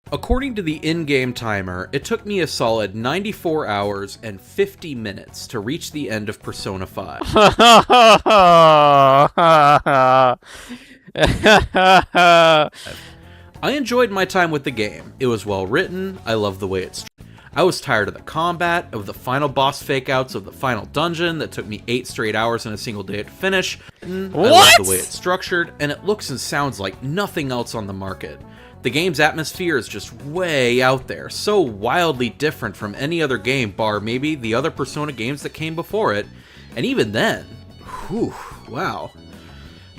According to the in-game timer, it took me a solid 94 hours and 50 minutes to reach the end of Persona 5. I enjoyed my time with the game. It was well written, I loved the way it's... I was tired of the combat, of the final boss fake-outs, of the final dungeon that took me 8 straight hours in a single day to finish. I love the way it's structured, and it looks and sounds like nothing else on the market. The game's atmosphere is just way out there, so wildly different from any other game, bar maybe the other Persona games that came before it, and even then, whew, wow.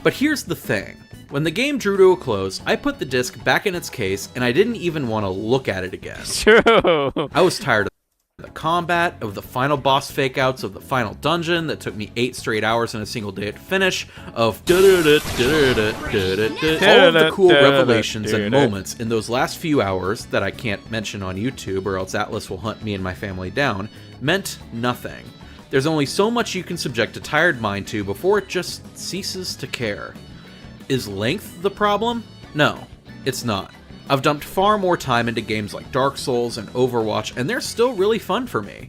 But here's the thing. When the game drew to a close, I put the disc back in its case, and I didn't even want to look at it again. True. I was tired of the combat, of the final boss fake-outs, of the final dungeon that took me 8 straight hours in a single day to finish, of all of the cool revelations and moments in those last few hours that I can't mention on YouTube or else Atlus will hunt me and my family down, meant nothing. There's only so much you can subject a tired mind to before it just ceases to care. Is length the problem? No, it's not. I've dumped far more time into games like Dark Souls and Overwatch, and they're still really fun for me.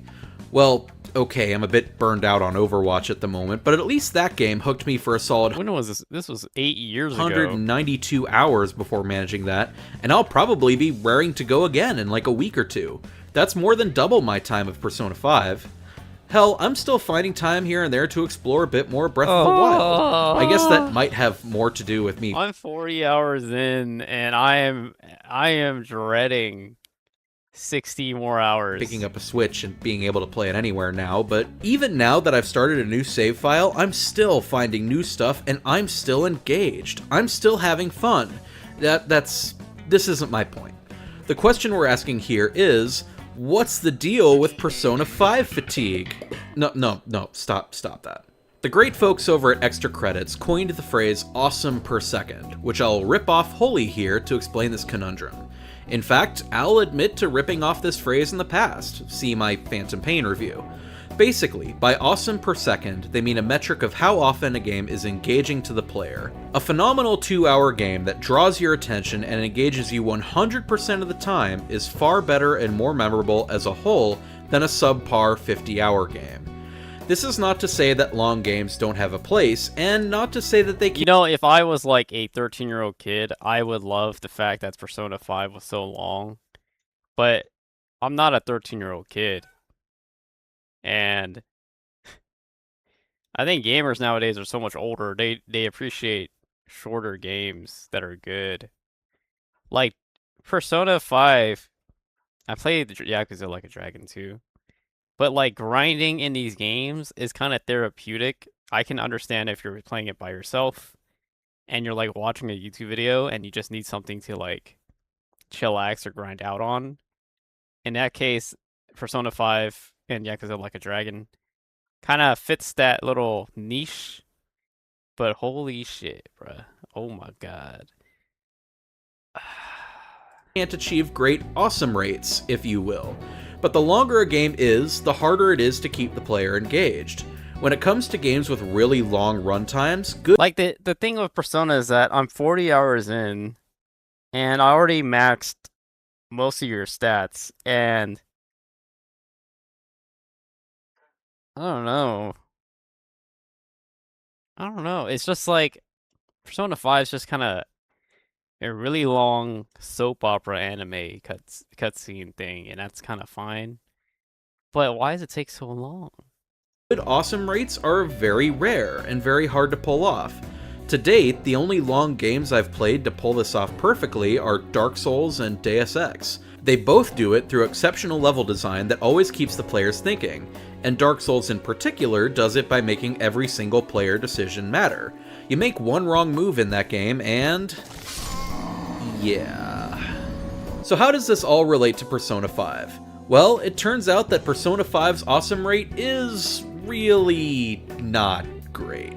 Well, okay, I'm a bit burned out on Overwatch at the moment, but at least that game hooked me for a solid... When was this? This was 8 years ago. 192 hours before managing that, and I'll probably be raring to go again in like a week or two. That's more than double my time of Persona 5. Hell, I'm still finding time here and there to explore a bit more Breath of the Wild. I guess that might have more to do with me. I'm 40 hours in, and I am dreading 60 more hours. Picking up a Switch and being able to play it anywhere now, but even now that I've started a new save file, I'm still finding new stuff, and I'm still engaged. I'm still having fun. This isn't my point. The question we're asking here is... what's the deal with Persona 5 fatigue? No, stop that. The great folks over at Extra Credits coined the phrase awesome per second, which I'll rip off wholly here to explain this conundrum. In fact, I'll admit to ripping off this phrase in the past, see my Phantom Pain review. Basically, by awesome per second, they mean a metric of how often a game is engaging to the player. A phenomenal 2-hour game that draws your attention and engages you 100% of the time is far better and more memorable as a whole than a subpar 50-hour game. This is not to say that long games don't have a place, and not to say that they can't... You know, if I was like a 13-year-old kid, I would love the fact that Persona 5 was so long. But I'm not a 13-year-old kid. And I think gamers nowadays are so much older. They appreciate shorter games that are good. Like Persona 5, I played Yakuza Like a Dragon too. But like grinding in these games is kind of therapeutic. I can understand if you're playing it by yourself and you're like watching a YouTube video and you just need something to like chillax or grind out on. In that case, Persona 5 and Yakuza Like a Dragon kind of fits that little niche, but holy shit, bruh. Oh my god. Can't achieve great awesome rates, if you will. But the longer a game is, the harder it is to keep the player engaged. When it comes to games with really long run times, good... Like, the thing with Persona is that I'm 40 hours in, and I already maxed most of your stats, and... I don't know. It's just like Persona 5 is just kind of a really long soap opera anime cutscene thing, and that's kind of fine. But why does it take so long? Good awesome rates are very rare and very hard to pull off. To date, the only long games I've played to pull this off perfectly are Dark Souls and Deus Ex. They both do it through exceptional level design that always keeps the players thinking, and Dark Souls in particular does it by making every single player decision matter. You make one wrong move in that game and... yeah. So how does this all relate to Persona 5? Well, it turns out that Persona 5's awesome rate is really not great.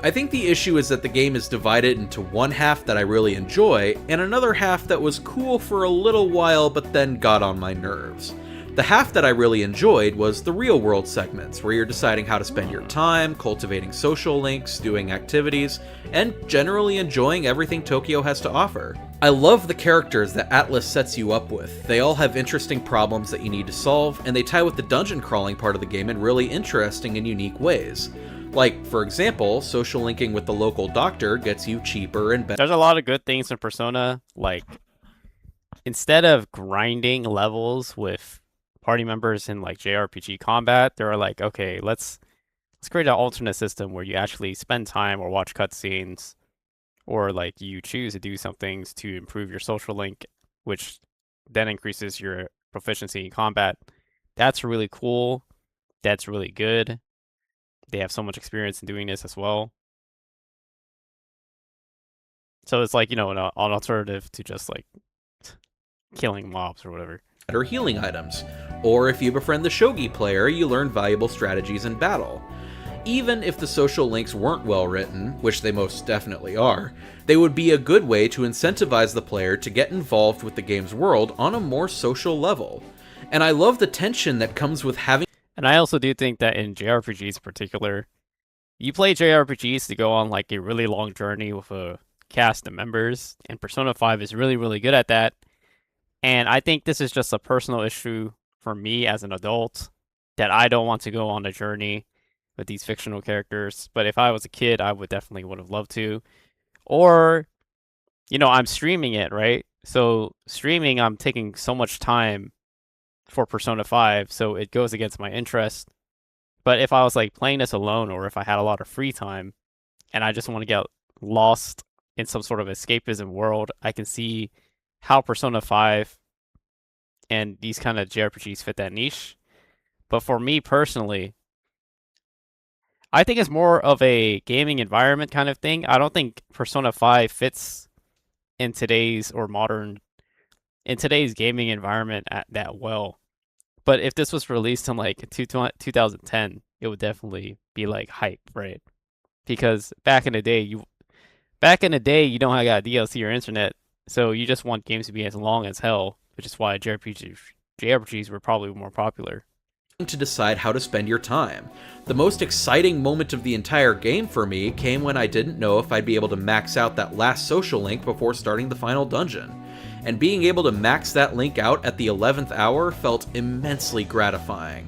I think the issue is that the game is divided into one half that I really enjoy, and another half that was cool for a little while but then got on my nerves. The half that I really enjoyed was the real-world segments, where you're deciding how to spend your time, cultivating social links, doing activities, and generally enjoying everything Tokyo has to offer. I love the characters that Atlus sets you up with. They all have interesting problems that you need to solve, and they tie with the dungeon crawling part of the game in really interesting and unique ways. Like, for example, social linking with the local doctor gets you cheaper and better. There's a lot of good things in Persona, like instead of grinding levels with party members in like JRPG combat, they're like, okay, let's create an alternate system where you actually spend time or watch cutscenes, or like you choose to do some things to improve your social link, which then increases your proficiency in combat. That's really cool. That's really good. They have so much experience in doing this as well. So it's like, an alternative to just like killing mobs or whatever. Better healing items. Or if you befriend the shogi player, you learn valuable strategies in battle. Even if the social links weren't well written, which they most definitely are, they would be a good way to incentivize the player to get involved with the game's world on a more social level. And I love the tension that comes with having. And I also do think that in JRPGs in particular, you play JRPGs to go on like a really long journey with a cast of members, and Persona 5 is really, really good at that. And I think this is just a personal issue for me as an adult, that I don't want to go on a journey with these fictional characters. But if I was a kid, I would definitely would have loved to. Or, I'm streaming it, right? So streaming, I'm taking so much time for Persona 5, so it goes against my interest. But if I was like playing this alone, or if I had a lot of free time and I just want to get lost in some sort of escapism world, I can see how Persona 5 and these kind of JRPGs fit that niche. But for me personally, I think it's more of a gaming environment kind of thing. I don't think Persona 5 fits in today's gaming environment that well. But if this was released in like 2010, it would definitely be like hype, right? Because back in the day, you don't have DLC or internet, so you just want games to be as long as hell, which is why JRPGs were probably more popular. To decide how to spend your time. The most exciting moment of the entire game for me came when I didn't know if I'd be able to max out that last social link before starting the final dungeon. And being able to max that link out at the 11th hour felt immensely gratifying.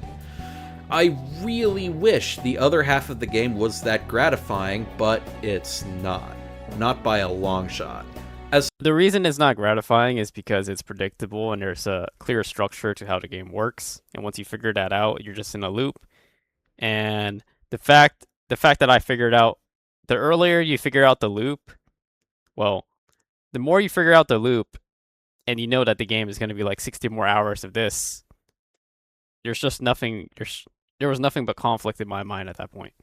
I really wish the other half of the game was that gratifying, but it's not. Not by a long shot. The reason it's not gratifying is because it's predictable and there's a clear structure to how the game works. And once you figure that out, you're just in a loop. And the fact that I figured out, the earlier you figure out the loop, well, the more you figure out the loop, and you know that the game is going to be like 60 more hours of this, there was nothing but conflict in my mind at that point.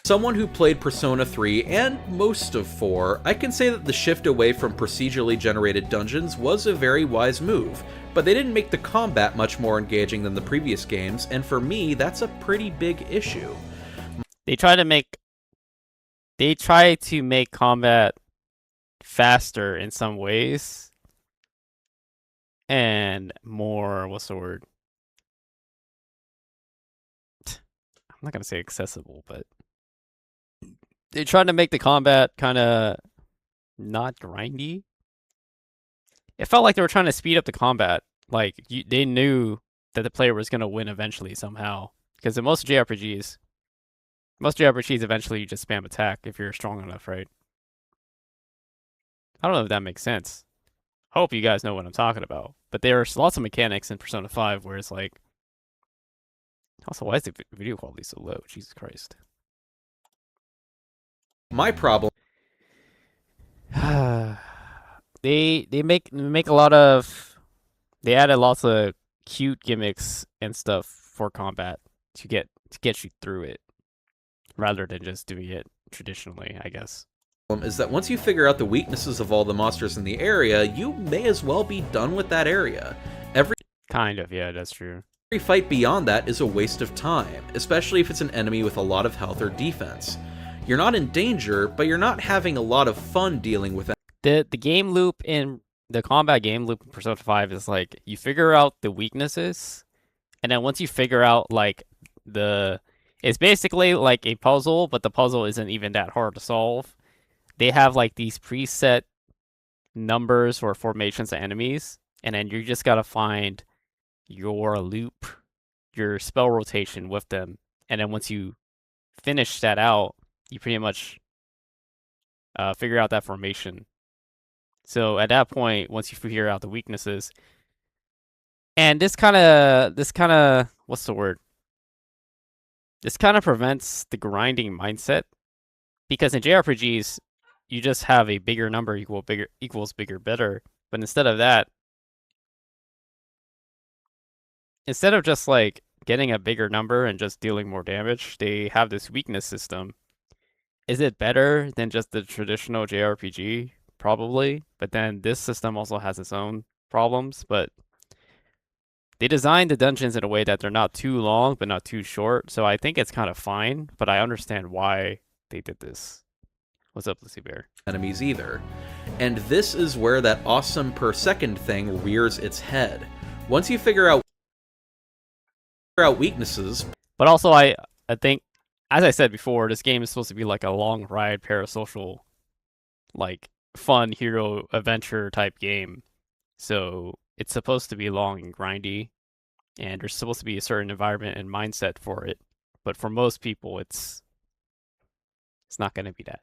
Someone who played Persona 3 and most of 4, I can say that the shift away from procedurally generated dungeons was a very wise move, but they didn't make the combat much more engaging than the previous games, and for me, that's a pretty big issue. They try to make combat faster in some ways, and more, what's the word? I'm not gonna say accessible, but they tried to make the combat kind of not grindy. It felt like they were trying to speed up the combat. Like, they knew that the player was going to win eventually somehow. Because in most JRPGs eventually you just spam attack if you're strong enough, right? I don't know if that makes sense. Hope you guys know what I'm talking about. But there's lots of mechanics in Persona 5 where it's like... Also, why is the video quality so low? Jesus Christ. My problem. They make a lot of. They added lots of cute gimmicks and stuff for combat to get you through it, rather than just doing it traditionally, I guess. Is that once you figure out the weaknesses of all the monsters in the area, you may as well be done with that area. Yeah, that's true. Every fight beyond that is a waste of time, especially if it's an enemy with a lot of health or defense. You're not in danger, but you're not having a lot of fun dealing with it. The game loop in the combat game loop in Persona 5 is like you figure out the weaknesses, and then once you figure out like it's basically like a puzzle, but the puzzle isn't even that hard to solve. They have like these preset numbers or formations of enemies, and then you just gotta find your loop, your spell rotation with them, and then once you finish that out, you pretty much figure out that formation. So at that point, once you figure out the weaknesses, and this kind of, what's the word? This kind of prevents the grinding mindset because in JRPGs, you just have a bigger number equals bigger better. But instead of that, instead of just like getting a bigger number and just dealing more damage, they have this weakness system. Is it better than just the traditional JRPG? Probably. But then this system also has its own problems. But they designed the dungeons in a way that they're not too long, but not too short. So I think it's kind of fine. But I understand why they did this. What's up, Lucy Bear? Enemies either. And this is where that awesome per second thing rears its head. Once you figure out weaknesses. But also, I think, as I said before, this game is supposed to be like a long ride, parasocial, like fun hero adventure type game. So it's supposed to be long and grindy, and there's supposed to be a certain environment and mindset for it. But for most people, it's not going to be that.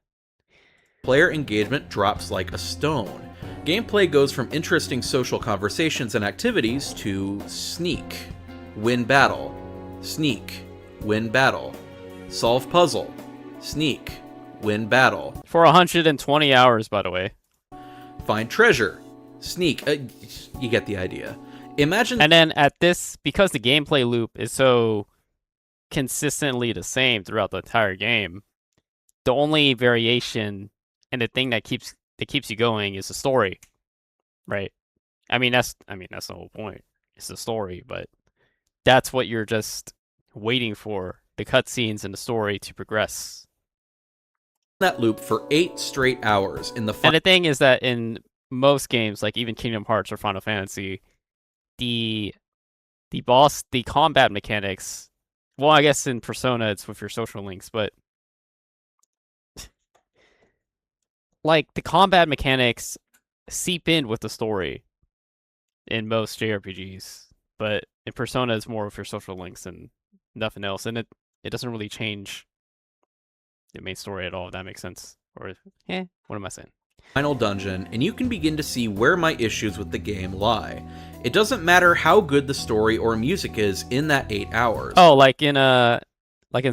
Player engagement drops like a stone. Gameplay goes from interesting social conversations and activities to sneak, win battle, sneak, win battle, solve puzzle, sneak, win battle. For 120 hours, by the way. Find treasure, sneak. You get the idea. Imagine. And then at this, because the gameplay loop is so consistently the same throughout the entire game, the only variation and the thing that keeps you going is the story, right? I mean that's the whole point. It's the story, but that's what you're just waiting for, the cutscenes and the story to progress. That loop for 8 straight hours in the. And the thing is that in most games, like even Kingdom Hearts or Final Fantasy, the combat mechanics. Well, I guess in Persona it's with your social links, but like the combat mechanics seep in with the story in most JRPGs, but in Persona it's more with your social links and nothing else, and it doesn't really change the main story at all, if that makes sense. Or what am I saying? Final dungeon, and you can begin to see where my issues with the game lie. It doesn't matter how good the story or music is in that 8 hours. Oh, like in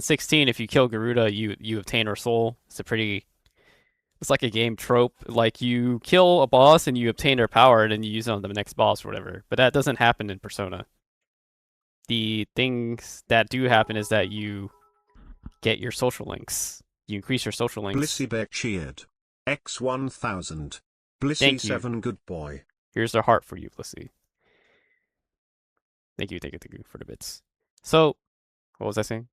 16, if you kill Garuda, you obtain her soul. It's like a game trope. Like you kill a boss and you obtain their power, and then you use it on the next boss or whatever. But that doesn't happen in Persona. The things that do happen is that you get your social links. You increase your social links. Blissy Bear cheered. X1000. Blissy7 good boy. Here's their heart for you, Blissy. Thank you for the bits. So, what was I saying?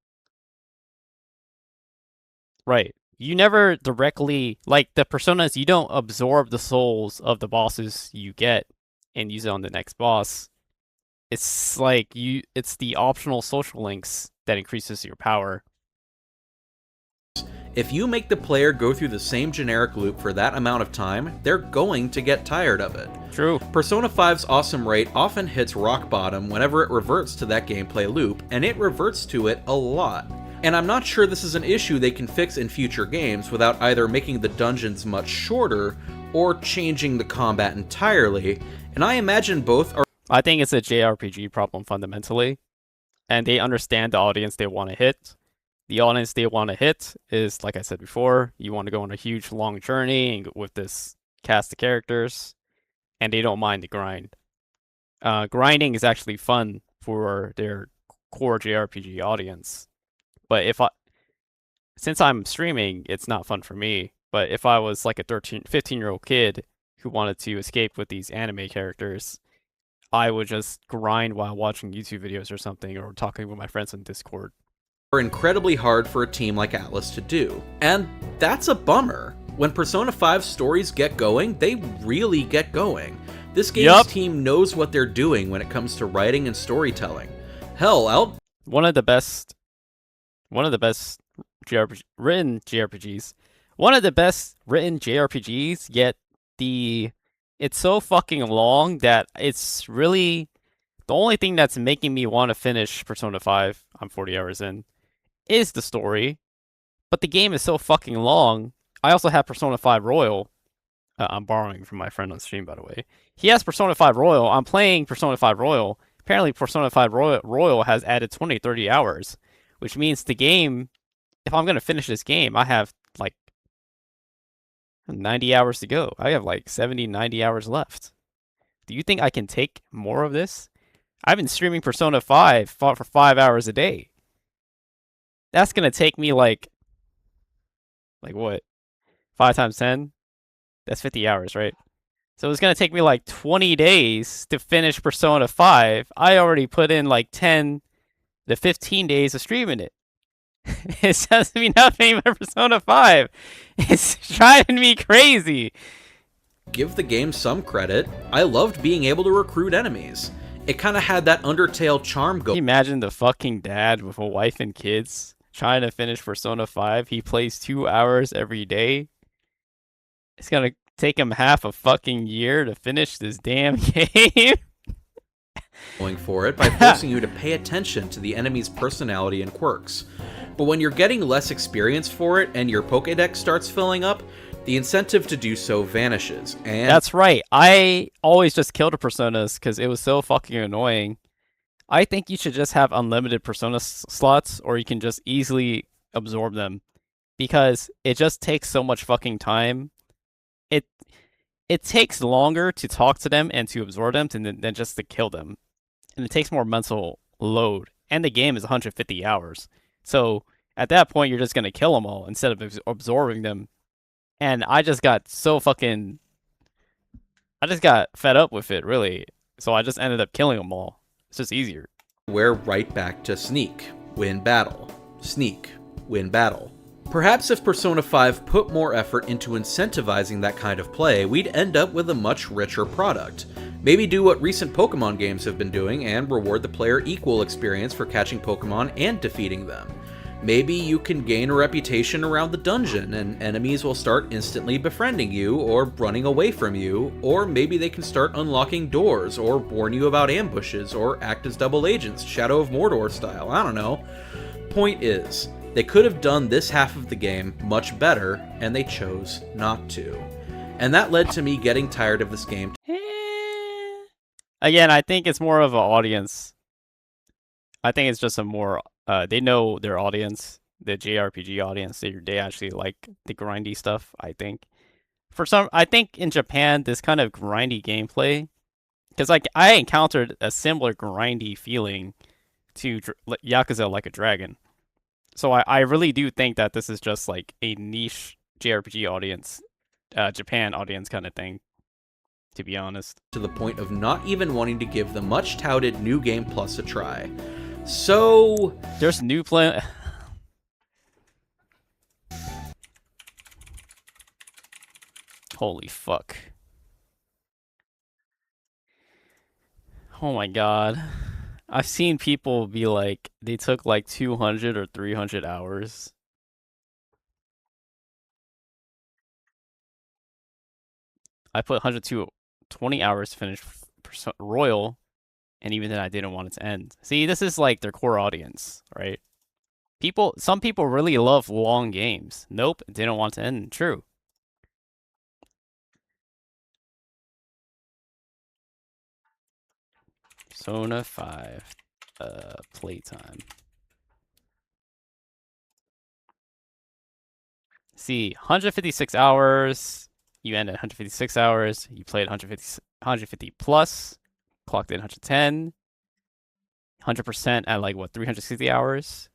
Right. You never directly, like the personas, you don't absorb the souls of the bosses you get and use it on the next boss. It's like it's the optional social links that increases your power. If you make the player go through the same generic loop for that amount of time, they're going to get tired of it. True. Persona 5's awesome rate often hits rock bottom whenever it reverts to that gameplay loop, and it reverts to it a lot. And I'm not sure this is an issue they can fix in future games without either making the dungeons much shorter or changing the combat entirely, and I imagine both are. I think it's a JRPG problem fundamentally, and they understand the audience they want to hit. The audience they want to hit is, like I said before, you want to go on a huge long journey and with this cast of characters, and they don't mind the grind. Grinding is actually fun for their core JRPG audience. But since I'm streaming, it's not fun for me. But if I was like a 15-year-old kid who wanted to escape with these anime characters, I would just grind while watching YouTube videos or something, or talking with my friends on Discord. Are incredibly hard for a team like Atlus to do. And that's a bummer. When Persona 5 stories get going, they really get going. This game's team knows what they're doing when it comes to writing and storytelling. Hell, one of the best written JRPGs, yet the it's so fucking long that it's really the only thing that's making me want to finish Persona 5. I'm 40 hours in, is the story. But the game is so fucking long. I also have Persona 5 Royal. I'm borrowing from my friend on stream, by the way. He has Persona 5 Royal. I'm playing Persona 5 Royal. Apparently, Persona 5 Royal has added 20, 30 hours, which means the game, if I'm going to finish this game, I have like 90 hours to go. I have like 70, 90 hours left. Do you think I can take more of this? I've been streaming Persona 5 for 5 hours a day. That's going to take me like what? 5 times 10? That's 50 hours, right? So it's going to take me like 20 days to finish Persona 5. I already put in like 10 to 15 days of streaming it. It says to me nothing but Persona 5. It's driving me crazy. Give the game some credit. I loved being able to recruit enemies. It kind of had that Undertale charm Can going. you imagine the fucking dad with a wife and kids trying to finish Persona 5? He plays 2 hours every day. It's gonna take him half a fucking year to finish this damn game. Going for it by forcing you to pay attention to the enemy's personality and quirks. But when you're getting less experience for it and your Pokédex starts filling up, the incentive to do so vanishes. And That's right. I always just killed the Personas because it was so fucking annoying. I think you should just have unlimited Persona slots, or you can just easily absorb them, because it just takes so much fucking time. It takes longer to talk to them and to absorb them than just to kill them. And it takes more mental load. And the game is 150 hours. So at that point, you're just going to kill them all instead of absorbing them. And I just got I just got fed up with it, really. So I just ended up killing them all. It's just easier. we're right back to sneak, win battle, sneak, win battle. Perhaps if Persona 5 put more effort into incentivizing that kind of play, we'd end up with a much richer product. Maybe do what recent Pokemon games have been doing and reward the player equal experience for catching Pokemon and defeating them. Maybe you can gain a reputation around the dungeon and enemies will start instantly befriending you or running away from you, or maybe they can start unlocking doors or warn you about ambushes or act as double agents, Shadow of Mordor style, I don't know. Point is, they could have done this half of the game much better, and they chose not to. And that led to me getting tired of this game. Again, I think it's more of an audience. I think it's just a more, they know their audience, the JRPG audience. They actually like the grindy stuff, I think. I think in Japan, this kind of grindy gameplay, because like I encountered a similar grindy feeling to Yakuza Like a Dragon. So I really do think that this is just like a niche JRPG audience, Japan audience kind of thing, to be honest. To the point of not even wanting to give the much touted New Game Plus a try. So There's new play. Holy fuck. Oh my god. I've seen people be like, they took like 200 or 300 hours. I put 120 hours to finish Royal, and even then I didn't want it to end. See, this is like their core audience, right? Some people really love long games. Nope, didn't want to end. True. Persona 5 playtime. See, 156 hours. You end at 156 hours. You played 150 plus. Clocked in 110. 100% at like what, 360 hours?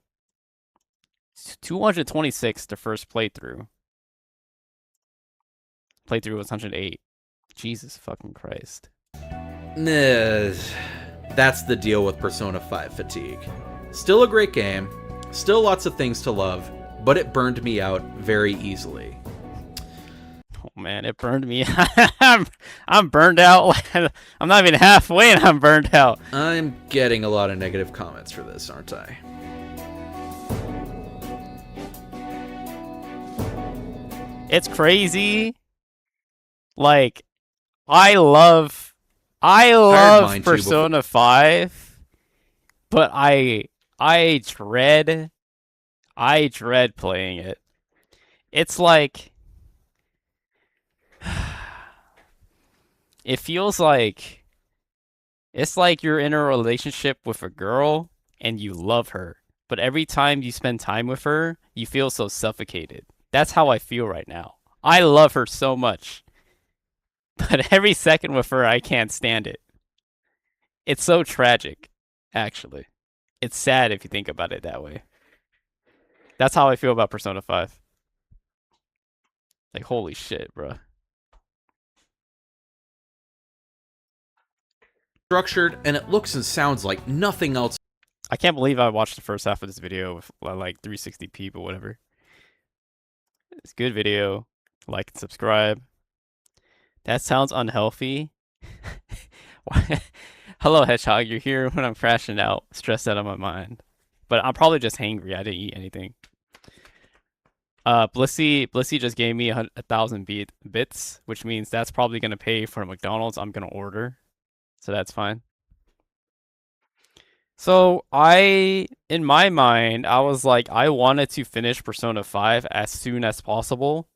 226 the first playthrough. Playthrough was 108. Jesus fucking Christ. That's the deal with Persona 5 fatigue. Still a great game, still lots of things to love, but it burned me out very easily. Oh man, it burned me. I'm burned out. I'm not even halfway and I'm burned out. I'm getting a lot of negative comments for this, aren't I? It's crazy. Like, I love mine too Persona 5, but I dread playing it. It's like it feels like it's like you're in a relationship with a girl and you love her, but every time you spend time with her, you feel so suffocated. That's how I feel right now. I love her so much, but every second with her, I can't stand it. It's so tragic, actually. It's sad if you think about it that way. That's how I feel about Persona 5. Like, holy shit, bro. Structured, and it looks and sounds like nothing else. I can't believe I watched the first half of this video with like 360p, but whatever. It's a good video. Like and subscribe. That sounds unhealthy. Hello, Hedgehog. You're here when I'm crashing out, stressed out of my mind. But I'm probably just hangry. I didn't eat anything. Blissy just gave me 1,000 bits, which means that's probably gonna pay for a McDonald's I'm gonna order. So that's fine. So in my mind, I was like, I wanted to finish Persona 5 as soon as possible.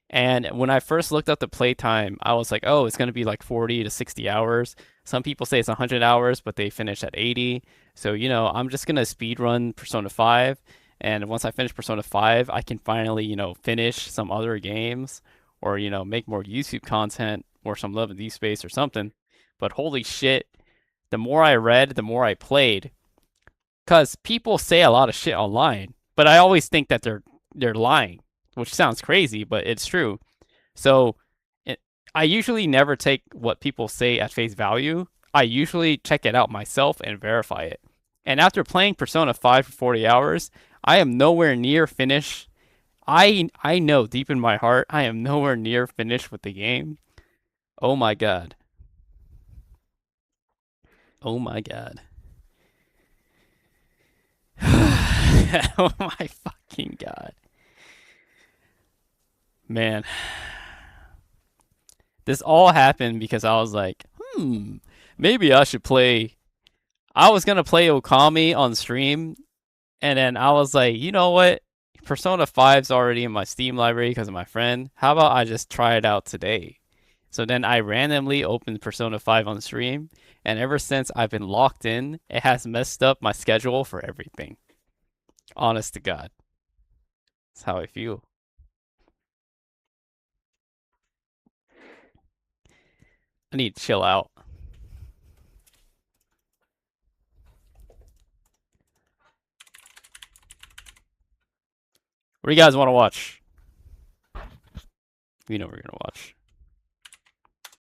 And when I first looked up the playtime, I was like, oh, it's going to be like 40 to 60 hours. Some people say it's 100 hours, but they finish at 80. So, I'm just going to speed run Persona 5. And once I finish Persona 5, I can finally, finish some other games or, make more YouTube content or some Love and Deep Space or something. But holy shit, the more I read, the more I played. Because people say a lot of shit online, but I always think that they're lying, which sounds crazy, but it's true. So I usually never take what people say at face value. I usually check it out myself and verify it. And after playing Persona 5 for 40 hours, I am nowhere near finished. I know deep in my heart, I am nowhere near finished with the game. Oh my god. Oh my god. Oh my fucking god. Man. This all happened because I was like, maybe I should play. I was gonna play Okami on stream, and then I was like, you know what? Persona 5's already in my Steam library because of my friend. How about I just try it out today? So then I randomly opened Persona 5 on stream, and ever since I've been locked in, it has messed up my schedule for everything. Honest to God. That's how I feel. I need to chill out. What do you guys want to watch? You know what we're gonna watch.